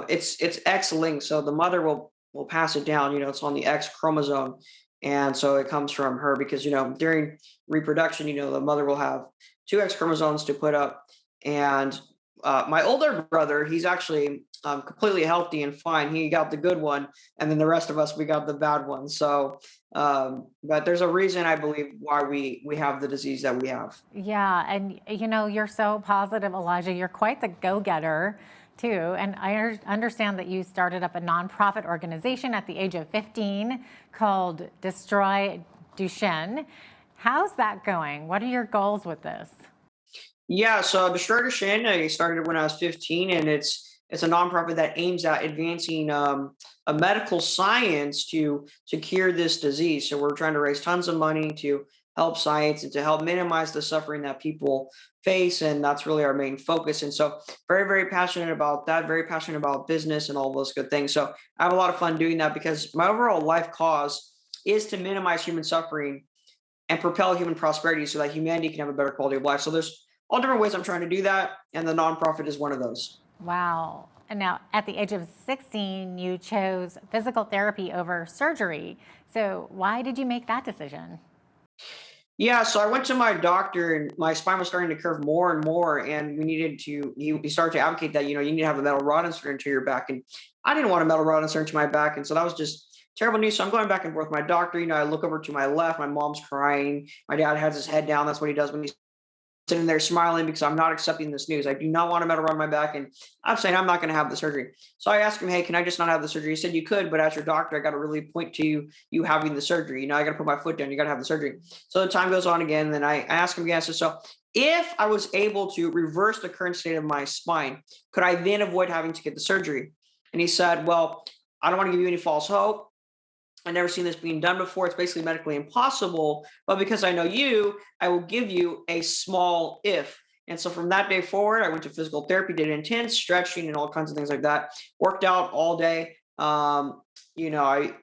it's X-linked. So the mother will pass it down. It's on the X chromosome, and so it comes from her because during reproduction, the mother will have 2 X chromosomes to put up, and my older brother, he's actually completely healthy and fine. He got the good one, and then the rest of us, we got the bad one. So, but there's a reason, I believe, why we have the disease that we have. Yeah, and you're so positive, Elijah. You're quite the go-getter too. And I understand that you started up a nonprofit organization at the age of 15 called Destroy Duchenne. How's that going? What are your goals with this? Yeah, so Destroy Duchenne, I started when I was 15, and it's a nonprofit that aims at advancing a medical science to cure this disease. So we're trying to raise tons of money to help science and to help minimize the suffering that people face, and that's really our main focus. And so, very, very passionate about that. Very passionate about business and all those good things. So I have a lot of fun doing that because my overall life cause is to minimize human suffering and propel human prosperity so that humanity can have a better quality of life. So there's all different ways I'm trying to do that, and the nonprofit is one of those. Wow. And now, at the age of 16, you chose physical therapy over surgery. So why did you make that decision? Yeah, so I went to my doctor, and my spine was starting to curve more and more, and he started to advocate that, you need to have a metal rod inserted into your back. And I didn't want a metal rod inserted into my back. And so that was just terrible news. So I'm going back and forth with my doctor. I look over to my left, my mom's crying. My dad has his head down. That's what he does when he's sitting there smiling because I'm not accepting this news. I do not want a metal rod in my back, and I'm saying I'm not going to have the surgery. So I asked him, hey, can I just not have the surgery? He said, you could, but as your doctor, I got to really point to you having the surgery. I got to put my foot down. You got to have the surgery. So the time goes on again. And then I asked him again, I said, so if I was able to reverse the current state of my spine, could I then avoid having to get the surgery? And he said, well, I don't want to give you any false hope. I've never seen this being done before. It's basically medically impossible. But because I know you, I will give you a small if. And so from that day forward, I went to physical therapy, did intense stretching and all kinds of things like that. Worked out all day. I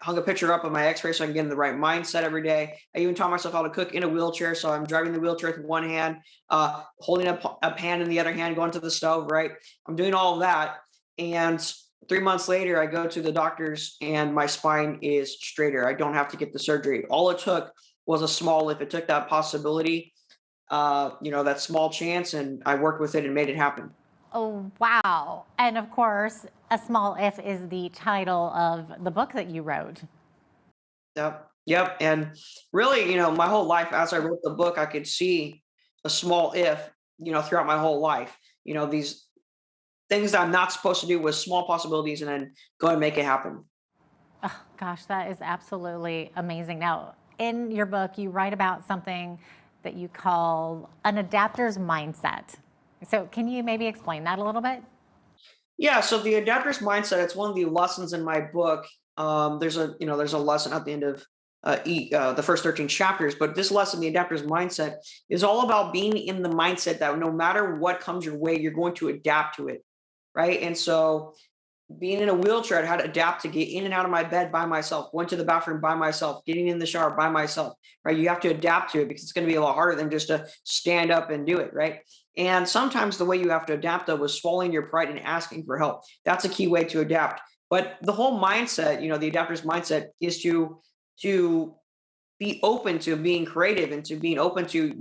hung a picture up of my x-ray so I can get in the right mindset every day. I even taught myself how to cook in a wheelchair. So I'm driving the wheelchair with one hand, holding up a pan in the other hand, going to the stove, right? I'm doing all of that. And 3 months later, I go to the doctors and my spine is straighter. I don't have to get the surgery. All it took was a small if. It took that possibility, that small chance, and I worked with it and made it happen. Oh, wow. And of course, A Small If is the title of the book that you wrote. Yep. And really, my whole life, as I wrote the book, I could see a small if, throughout my whole life. These things that I'm not supposed to do with small possibilities and then go and make it happen. Oh, gosh, that is absolutely amazing. Now, in your book, you write about something that you call an adapter's mindset. So can you maybe explain that a little bit? Yeah, so the adapter's mindset, it's one of the lessons in my book. There's a lesson at the end of the first 13 chapters, but this lesson, the adapter's mindset, is all about being in the mindset that no matter what comes your way, you're going to adapt to it. Right. And so being in a wheelchair, I had to adapt to get in and out of my bed by myself, went to the bathroom by myself, getting in the shower by myself. Right. You have to adapt to it because it's going to be a lot harder than just to stand up and do it. Right. And sometimes the way you have to adapt, though, was swallowing your pride and asking for help. That's a key way to adapt. But the whole mindset, the adapter's mindset is to be open to being creative and to being open to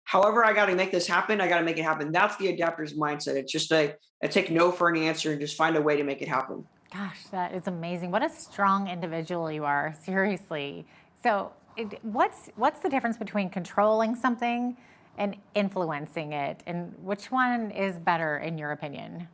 however I got to make this happen, I got to make it happen. That's the adapter's mindset. It's just I take no for an answer and just find a way to make it happen. Gosh, that is amazing. What a strong individual you are, seriously. So what's the difference between controlling something and influencing it? And which one is better in your opinion?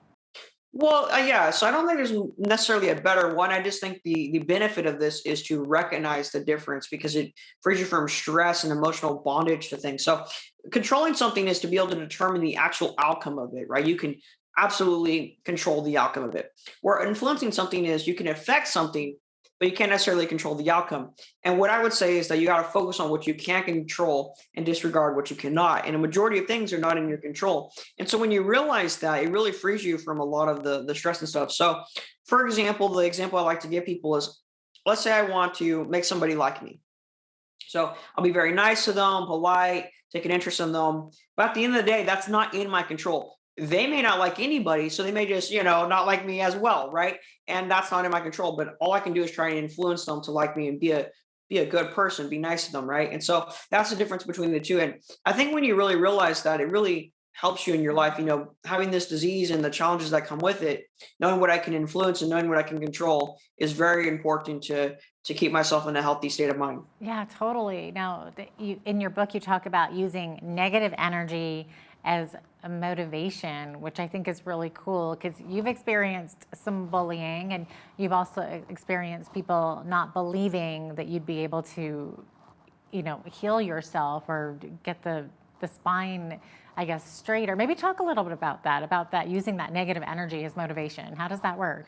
Well, yeah. So I don't think there's necessarily a better one. I just think the benefit of this is to recognize the difference because it frees you from stress and emotional bondage to things. So controlling something is to be able to determine the actual outcome of it, right? You can absolutely control the outcome of it. Where influencing something is you can affect something, but you can't necessarily control the outcome. And what I would say is that you got to focus on what you can control and disregard what you cannot. And a majority of things are not in your control. And so when you realize that, it really frees you from a lot of the stress and stuff. So for example, the example I like to give people is, let's say I want to make somebody like me. So I'll be very nice to them, polite, take an interest in them. But at the end of the day, that's not in my control. They may not like anybody, so they may just, not like me as well, right? And that's not in my control. But all I can do is try and influence them to like me and be a good person, be nice to them, right? And so that's the difference between the two. And I think when you really realize that, it really helps you in your life. Having this disease and the challenges that come with it, knowing what I can influence and knowing what I can control is very important to keep myself in a healthy state of mind. Yeah, totally. Now, in your book, you talk about using negative energy as a motivation, which I think is really cool because you've experienced some bullying and you've also experienced people not believing that you'd be able to, heal yourself or get the spine, I guess, straight. Or maybe talk a little bit about that, using that negative energy as motivation. How does that work?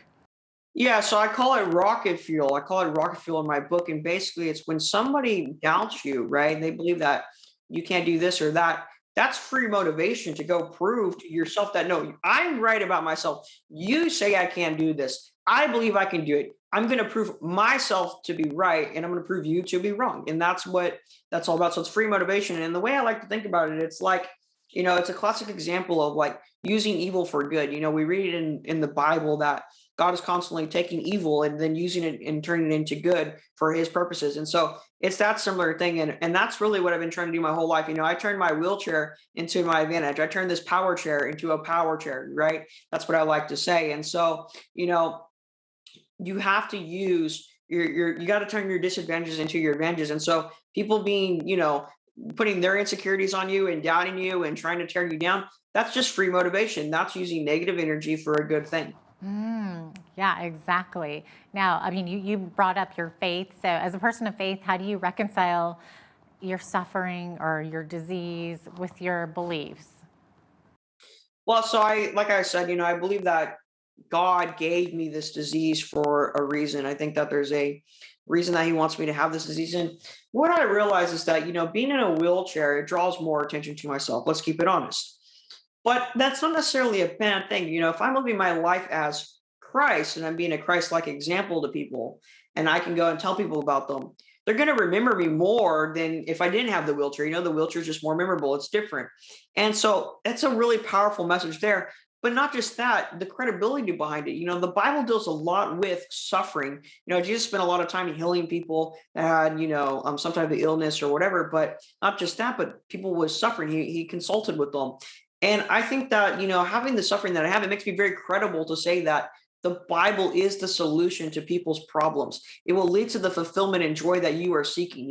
Yeah, so I call it rocket fuel. I call it rocket fuel in my book. And basically, it's when somebody doubts you, right? They believe that you can't do this or that. That's free motivation to go prove to yourself that no, I'm right about myself. You say I can't do this. I believe I can do it. I'm going to prove myself to be right, and I'm going to prove you to be wrong. And that's what that's all about. So it's free motivation. And the way I like to think about it, it's like, it's a classic example of like using evil for good. We read it in the Bible that God is constantly taking evil and then using it and turning it into good for his purposes. And so it's that similar thing. And that's really what I've been trying to do my whole life. I turned my wheelchair into my advantage. I turned this power chair into a power chair, right? That's what I like to say. And so, you have to use you got to turn your disadvantages into your advantages. And so people being, putting their insecurities on you and doubting you and trying to tear you down, that's just free motivation. That's using negative energy for a good thing. Yeah, exactly. Now, you brought up your faith. So as a person of faith, how do you reconcile your suffering or your disease with your beliefs? Well, so like I said, I believe that God gave me this disease for a reason. I think that there's a reason that he wants me to have this disease. And what I realize is that, being in a wheelchair, it draws more attention to myself. Let's keep it honest. But that's not necessarily a bad thing. If I'm living my life as Christ and I'm being a Christ-like example to people and I can go and tell people about them, they're going to remember me more than if I didn't have the wheelchair. The wheelchair is just more memorable. It's different. And so that's a really powerful message there. But not just that, the credibility behind it. The Bible deals a lot with suffering. Jesus spent a lot of time healing people that had, some type of illness or whatever. But not just that, but people with suffering. He consulted with them. And I think that, having the suffering that I have, it makes me very credible to say that the Bible is the solution to people's problems. It will lead to the fulfillment and joy that you are seeking.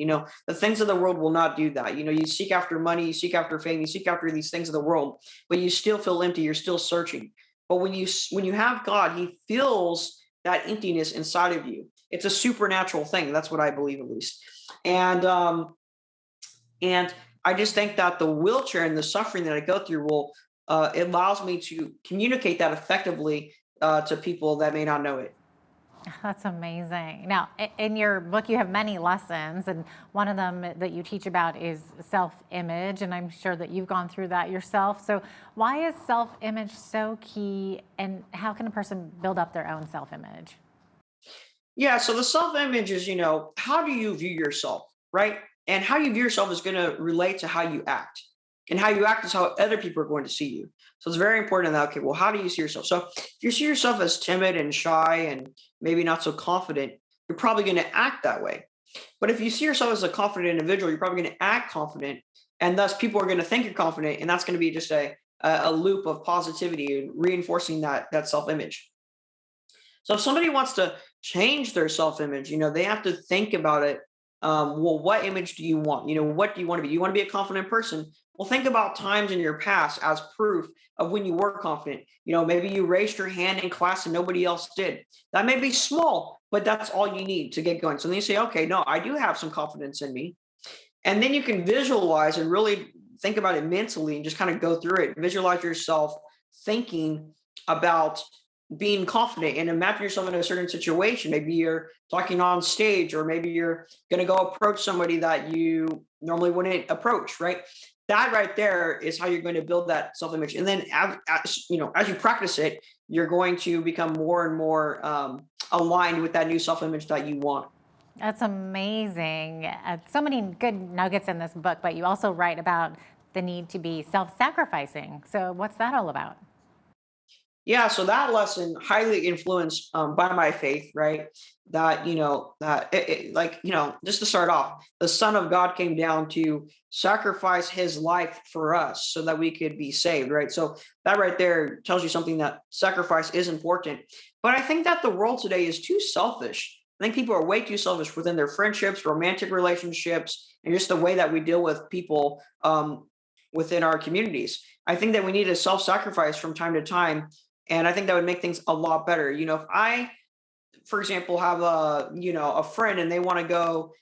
The things of the world will not do that. You seek after money, you seek after fame, you seek after these things of the world, but you still feel empty. You're still searching. But when you have God, he fills that emptiness inside of you. It's a supernatural thing. That's what I believe, at least. And I just think that the wheelchair and the suffering that I go through it allows me to communicate that effectively to people that may not know it. That's amazing. Now, in your book, you have many lessons, and one of them that you teach about is self-image, and I'm sure that you've gone through that yourself. So why is self-image so key, and how can a person build up their own self-image? Yeah, so the self-image is, how do you view yourself, right? And how you view yourself is going to relate to how you act. And how you act is how other people are going to see you. So it's very important that, okay, well, how do you see yourself? So if you see yourself as timid and shy and maybe not so confident, you're probably going to act that way. But if you see yourself as a confident individual, you're probably going to act confident. And thus people are going to think you're confident. And that's going to be just a loop of positivity and reinforcing that self-image. So if somebody wants to change their self-image, they have to think about it. Well, what image do you want? What do you want to be? You want to be a confident person? Well, think about times in your past as proof of when you were confident. Maybe you raised your hand in class and nobody else did. That may be small, but that's all you need to get going. So then you say, okay, no, I do have some confidence in me. And then you can visualize and really think about it mentally and just kind of go through it. Visualize yourself thinking about being confident and imagine yourself in a certain situation. Maybe you're talking on stage, or maybe you're going to go approach somebody that you normally wouldn't approach, right? That right there is how you're going to build that self-image. And then as you practice it, you're going to become more and more aligned with that new self-image that you want. That's amazing. So many good nuggets in this book, but you also write about the need to be self-sacrificing. So what's that all about? Yeah, so that lesson highly influenced by my faith, right? That like just to start off, the Son of God came down to sacrifice His life for us so that we could be saved, right? So that right there tells you something, that sacrifice is important. But I think that the world today is too selfish. I think people are way too selfish within their friendships, romantic relationships, and just the way that we deal with people within our communities. I think that we need to self-sacrifice from time to time, and I think that would make things a lot better. If I, for example, have a friend and they want to go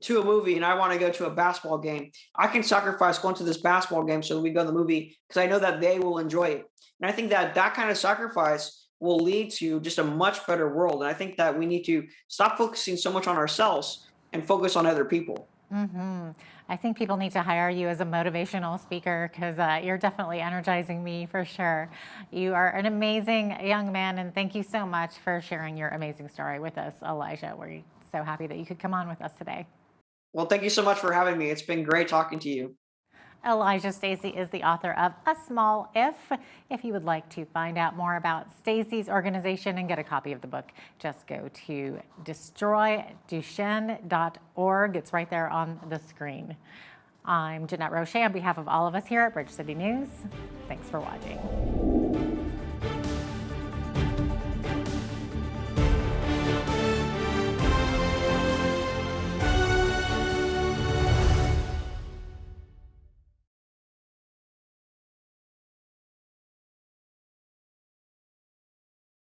to a movie and I want to go to a basketball game, I can sacrifice going to this basketball game so that we go to the movie because I know that they will enjoy it. And I think that that kind of sacrifice will lead to just a much better world. And I think that we need to stop focusing so much on ourselves and focus on other people. I think people need to hire you as a motivational speaker because you're definitely energizing me for sure. You are an amazing young man, and thank you so much for sharing your amazing story with us, Elijah. We're so happy that you could come on with us today. Well, thank you so much for having me. It's been great talking to you. Elijah Stacey is the author of A Small If. If you would like to find out more about Stacey's organization and get a copy of the book, just go to destroyduchenne.org. It's right there on the screen. I'm Jeanette Roche on behalf of all of us here at Bridge City News. Thanks for watching.